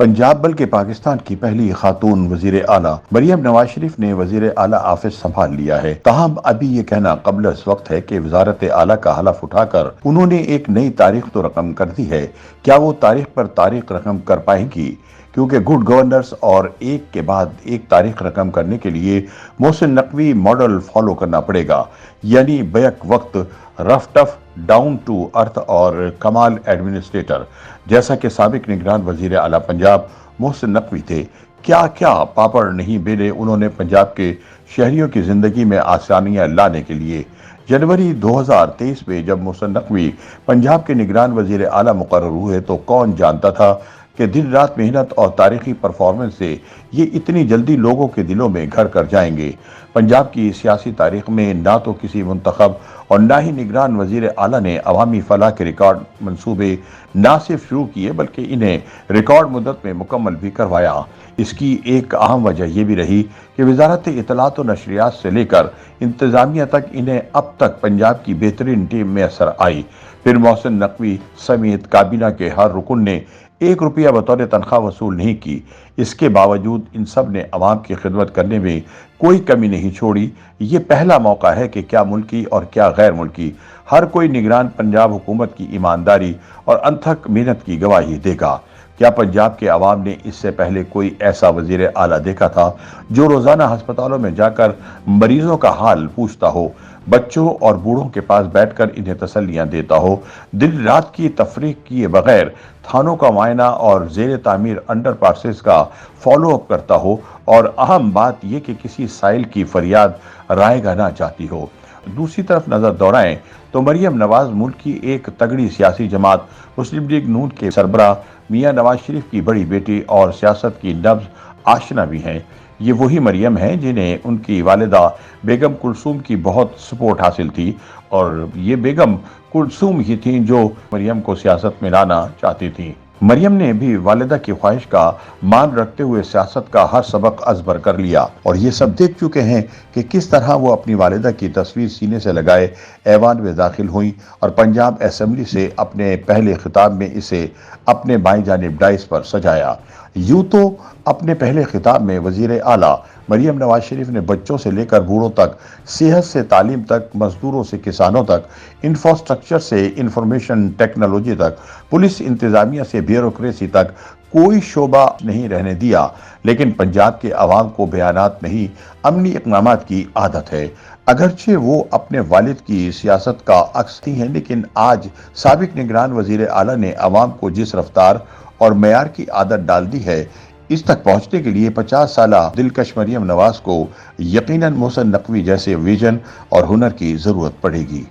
पंजाब बल्कि पाकिस्तान की पहली खातून वजीर आला मरियम नवाज शरीफ ने वजीर आला ऑफिस संभाल लिया है। ताहम अभी ये कहना कबल इस वक्त है कि वजारत आला का हलफ उठाकर उन्होंने एक नई तारीख तो रकम कर दी है। क्या वो तारीख पर तारीख रकम कर पाएंगी? क्योंकि गुड गवर्नेंस और एक के बाद एक तारीख रकम करने के लिए मोहसिन नकवी मॉडल फॉलो करना पड़ेगा, यानी बैक वक्त, rough tough, down to earth और कमाल एडमिनिस्ट्रेटर, जैसा कि साबिक निगरान वजीर आला पंजाब मोहसिन नकवी थे। क्या क्या पापड़ नहीं बेले उन्होंने पंजाब के शहरियों की जिंदगी में आसानियां लाने के लिए। जनवरी 2023 में जब मोहसिन नकवी पंजाब के निगरान वजीर आला मुकर्रर हुए तो कौन जानता था कि दिन रात मेहनत और तारीखी परफॉर्मेंस से ये इतनी जल्दी लोगों के दिलों में घर कर जाएंगे। पंजाब की सियासी तारीख में ना तो किसी मुंतखब और ना ही निगरान वजीर आला ने अवामी फलाह के रिकॉर्ड मंसूबे ना सिर्फ शुरू किए बल्कि इन्हें रिकॉर्ड मुद्दत में मुकम्मल भी करवाया। इसकी एक अहम वजह यह भी रही कि वजारत इत्तलात व नशरियात से लेकर इंतजामिया तक इन्हें अब तक पंजाब की बेहतरीन टीम में असर आई। फिर मोहसिन नकवी समेत काबीना के हर रुकन ने ₹1 बतौर तनख्वाह वसूल नहीं की। इसके बावजूद इन सब ने अवाम की खिदमत करने में कोई कमी नहीं छोड़ी। ये पहला मौका है कि क्या मुल्की और क्या गैर मुल्की हर कोई निगरान पंजाब हुकूमत की ईमानदारी और अनथक मेहनत की गवाही देगा। क्या पंजाब के अवाम ने इससे पहले कोई ऐसा वजीर आला देखा था जो रोजाना अस्पतालों में जाकर मरीजों का हाल पूछता हो, बच्चों और बूढ़ों के पास बैठकर इन्हें तसल्लियां देता हो, दिन रात की तफरीक किए बगैर थानों का मुआयना और जेर तामीर अंडर पासेस का फॉलो अप करता हो, और अहम बात यह कि किसी साइल की फरियाद रायगा ना चाहती हो। दूसरी तरफ नजर दौड़ाएं तो मरियम नवाज मुल्क की एक तगड़ी सियासी जमात मुस्लिम लीग नून के सरबराह मियां नवाज शरीफ की बड़ी बेटी और सियासत की नब्ज आशना भी हैं। ये वही मरियम हैं जिन्हें उनकी वालिदा बेगम कुलसूम की बहुत सपोर्ट हासिल थी, और ये बेगम कुलसूम ही थीं जो मरियम को सियासत में लाना चाहती थीं। मरियम ने भी वालिदा की ख्वाहिश का मान रखते हुए सियासत का हर सबक अजबर कर लिया, और ये सब देख चुके हैं कि किस तरह वो अपनी वालिदा की तस्वीर सीने से लगाए ऐवान में दाखिल हुई और पंजाब असेंबली से अपने पहले खिताब में इसे अपने बाएं जानिब डाइस पर सजाया। यूं तो अपने पहले खिताब में वजीर आला मरियम नवाज शरीफ ने बच्चों से लेकर बूढ़ों तक, सेहत से तालीम तक, मजदूरों से किसानों तक, इंफ्रास्ट्रक्चर से इंफॉर्मेशन टेक्नोलॉजी तक, पुलिस इंतजामिया से ब्यूरोक्रेसी तक कोई शोबा नहीं रहने दिया। लेकिन पंजाब के अवाम को बयानात नहीं, अमनी इक़दामात की आदत है। अगरचे वो अपने वालिद की सियासत का अक्स थी हैं, लेकिन आज साबिक निगरान वजीर आला ने अवाम को जिस रफ्तार और मयार की आदत डाल दी है, इस तक पहुंचने के लिए 50 साला दिलकश मरियम नवाज को यकीनन मोहसिन नकवी जैसे विजन और हुनर की जरूरत पड़ेगी।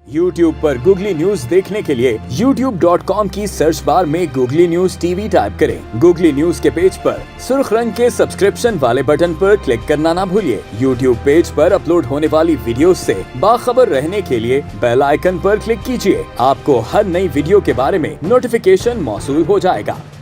YouTube पर गूगली न्यूज देखने के लिए youtube.com की सर्च बार में गूगली न्यूज टीवी टाइप करें। गूगली न्यूज के पेज पर सुर्ख रंग के सब्सक्रिप्शन वाले बटन पर क्लिक करना ना भूलिए। YouTube पेज पर अपलोड होने वाली वीडियोस से बाखबर रहने के लिए बेल आइकन पर क्लिक कीजिए। आपको हर नई वीडियो के बारे में नोटिफिकेशन मौसूल हो जाएगा।